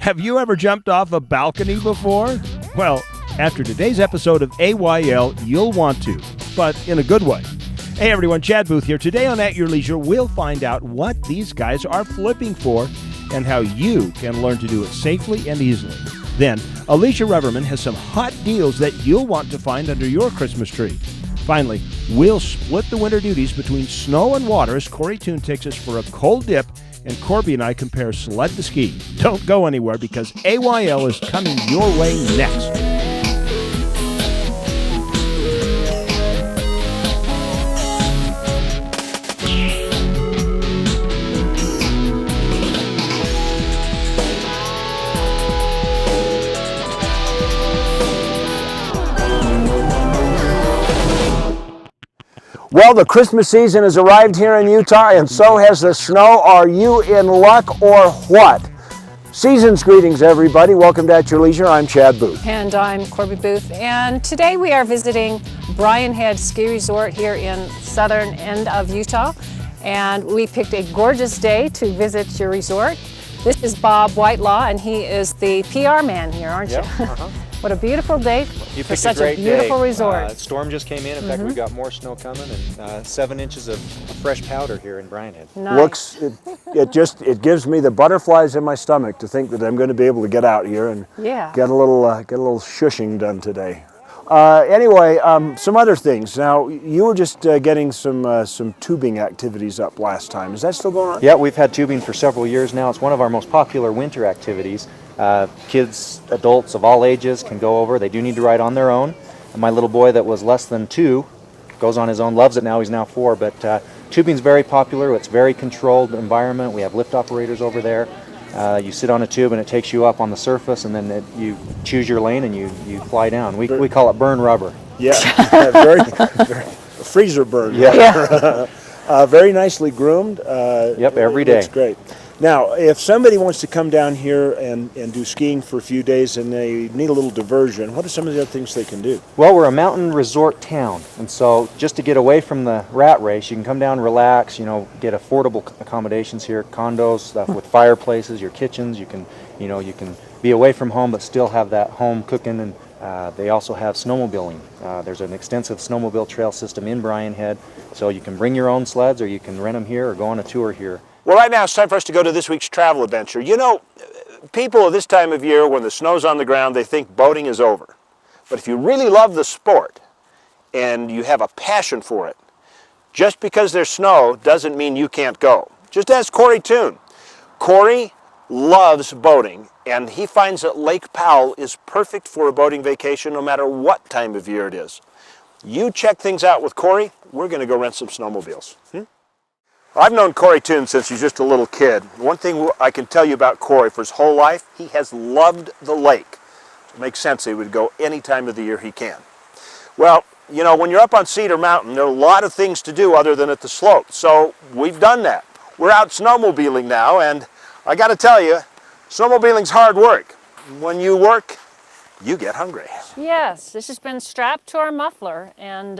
Have you ever jumped off a balcony before? Well, after today's episode of AYL, you'll want to, but in a good way. Hey everyone, Chad Booth here. Today on At Your Leisure, we'll find out what these guys are flipping for and how you can learn to do it safely and easily. Then, Alicia Reverman has some hot deals that you'll want to find under your Christmas tree. Finally, we'll split the winter duties between snow and water as Corey Toon takes us for a cold dip and Corby and I compare sled to ski. Don't go anywhere because AYL is coming your way next. Well, the Christmas season has arrived here in Utah, and so has the snow. Are you in luck or what? Season's greetings, everybody. Welcome to At Your Leisure. I'm Chad Booth. And I'm Corby Booth. And today we are visiting Brian Head Ski Resort here in southern end of Utah. And we picked a gorgeous day to visit your resort. This is Bob Whitelaw, and he is the PR man here, aren't you? Uh-huh. What a beautiful day for such a beautiful resort. Storm just came in. In fact, we've got more snow coming, and 7 inches of fresh powder here in Brian Head. Nice. It gives me the butterflies in my stomach to think that I'm going to be able to get out here and get a little shushing done today. Anyway, some other things. Now, you were just getting some tubing activities up last time. Is that still going on? Yeah, we've had tubing for several years now. It's one of our most popular winter activities. Kids, adults of all ages can go over. They do need to ride on their own. And my little boy that was less than 2 goes on his own, loves it now. He's now 4. But tubing's very popular. It's a very controlled environment. We have lift operators over there. You sit on a tube and it takes you up on the surface, and then you choose your lane and you fly down. We call it burn rubber. Yeah, very freezer burn. Yeah. Very nicely groomed. Yep, every day. That's great. Now, if somebody wants to come down here and do skiing for a few days and they need a little diversion, what are some of the other things they can do? Well, we're a mountain resort town, and so just to get away from the rat race, you can come down, relax, get affordable accommodations here, condos with fireplaces, your kitchens. You can be away from home but still have that home cooking, and they also have snowmobiling. There's an extensive snowmobile trail system in Brian Head, so you can bring your own sleds or you can rent them here or go on a tour here. Well, right now it's time for us to go to this week's travel adventure. People at this time of year, when the snow's on the ground, they think boating is over. But if you really love the sport and you have a passion for it, just because there's snow doesn't mean you can't go. Just ask Corey Toon. Corey loves boating, and he finds that Lake Powell is perfect for a boating vacation no matter what time of year it is. You check things out with Corey. We're going to go rent some snowmobiles. I've known Corey Toon since he's just a little kid. One thing I can tell you about Corey, for his whole life, he has loved the lake. It makes sense he would go any time of the year he can. Well, when you're up on Cedar Mountain, there are a lot of things to do other than at the slope. So we've done that. We're out snowmobiling now, and I got to tell you, snowmobiling's hard work. When you work, you get hungry. Yes, this has been strapped to our muffler, and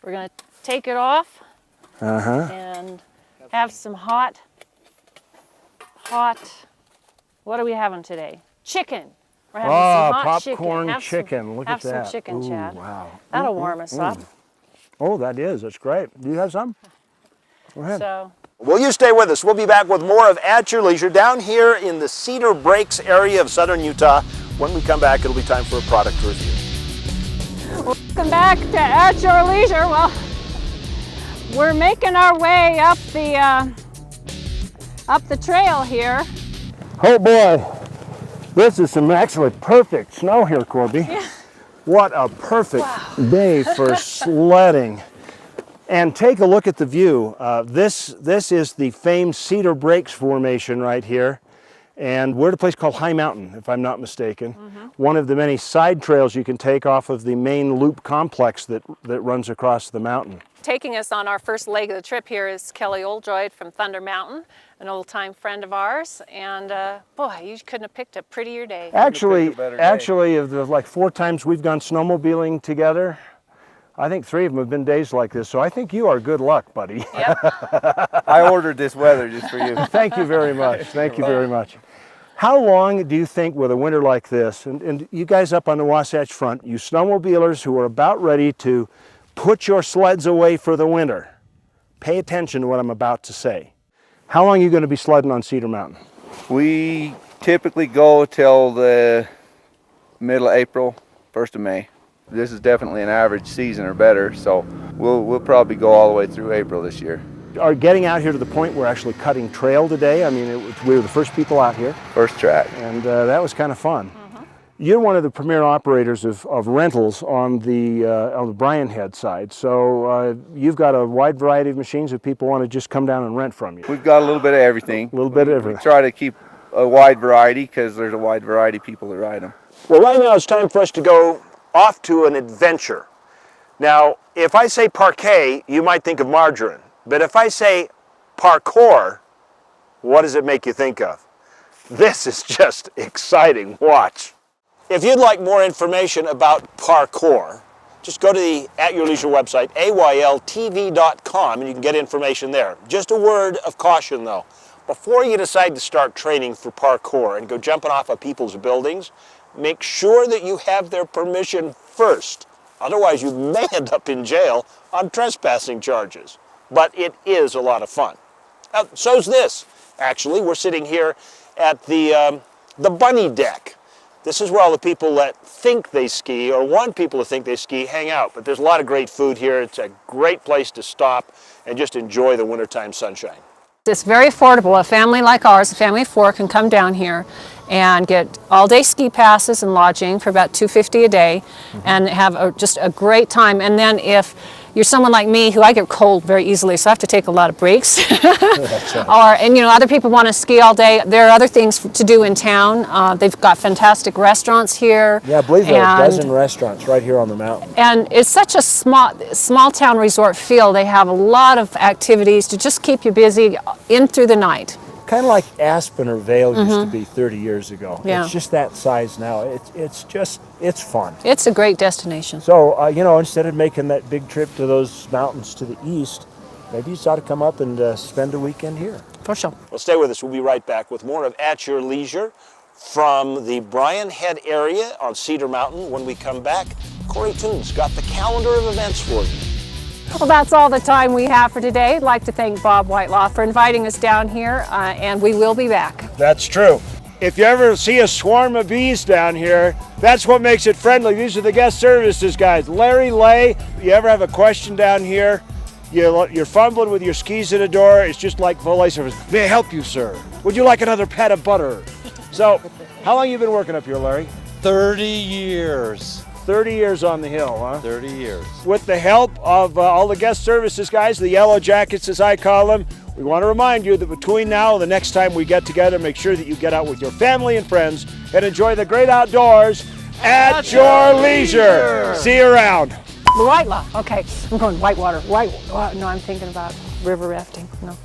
we're going to take it off. And have some hot, what are we having today? Chicken. We're having some hot popcorn chicken. Look at that. Have some chicken, Ooh, Chad. Wow. That'll warm us up. Oh, that's great. Do you have some? Go ahead. Well, you stay with us. We'll be back with more of At Your Leisure down here in the Cedar Breaks area of southern Utah. When we come back, it'll be time for a product review. Welcome back to At Your Leisure. Well, we're making our way up the trail here. Oh boy, this is some actually perfect snow here, Corby. Yeah. What a perfect day for sledding. And take a look at the view. This is the famed Cedar Breaks formation right here. And we're at a place called High Mountain, if I'm not mistaken. One of the many side trails you can take off of the main loop complex that runs across the mountain. Taking us on our first leg of the trip here is Kelly Oldroyd from Thunder Mountain, an old-time friend of ours. And boy, you couldn't have picked a prettier day. Actually, of the 4 times we've gone snowmobiling together, I think 3 of them have been days like this, so I think you are good luck, buddy. Yep. I ordered this weather just for you. Thank you very much. Thank you very much. How long do you think with a winter like this, and you guys up on the Wasatch Front, you snowmobilers who are about ready to put your sleds away for the winter, pay attention to what I'm about to say. How long are you going to be sledding on Cedar Mountain? We typically go till the middle of April, 1st of May. This is definitely an average season or better, so we'll probably go all the way through April this year. Are getting out here to the point we're actually cutting trail today. I mean, we were the first people out here. First track. And that was kind of fun. You're one of the premier operators of rentals on the Bryan Head side, so you've got a wide variety of machines that people want to just come down and rent from you. We've got a little bit of everything. A little bit of everything. We try to keep a wide variety because there's a wide variety of people that ride them. Well, right now it's time for us to go off to an adventure. Now, if I say parquet, you might think of margarine. But if I say parkour, what does it make you think of? This is just exciting. Watch. If you'd like more information about parkour, just go to the At Your Leisure website, ayltv.com, and you can get information there. Just a word of caution, though. Before you decide to start training for parkour and go jumping off of people's buildings, make sure that you have their permission first. Otherwise, you may end up in jail on trespassing charges. But it is a lot of fun. So's this. Actually, we're sitting here at the bunny deck. This is where all the people that think they ski or want people to think they ski hang out. But there's a lot of great food here. It's a great place to stop and just enjoy the wintertime sunshine. It's very affordable. A family like ours, a family of 4, can come down here and get all-day ski passes and lodging for about $250 a day and have just a great time. And then if you're someone like me, who I get cold very easily, so I have to take a lot of breaks. And other people want to ski all day. There are other things to do in town. They've got fantastic restaurants here. Yeah, I believe there are a dozen restaurants right here on the mountain. And it's such a small town resort feel. They have a lot of activities to just keep you busy in through the night. Kind of like Aspen or Vail used to be 30 years ago. Yeah. It's just that size now. It's fun. It's a great destination. So, instead of making that big trip to those mountains to the east, maybe you ought to come up and spend a weekend here. For sure. Well, stay with us. We'll be right back with more of At Your Leisure from the Bryan Head area on Cedar Mountain. When we come back, Corey Toon's got the calendar of events for you. Well, that's all the time we have for today. I'd like to thank Bob Whitelaw for inviting us down here, and we will be back. That's true. If you ever see a swarm of bees down here, that's what makes it friendly. These are the guest services guys. Larry, Lay, you ever have a question down here, you're fumbling with your skis at a door, it's just like full service. May I help you, sir? Would you like another pat of butter? So, how long you been working up here, Larry? 30 years. 30 years on the hill, huh? 30 years. With the help of all the guest services guys, the Yellow Jackets as I call them, we want to remind you that between now and the next time we get together, make sure that you get out with your family and friends and enjoy the great outdoors at your leisure. See you around. Whitelaw. Okay, I'm going whitewater. No, I'm thinking about river rafting. No.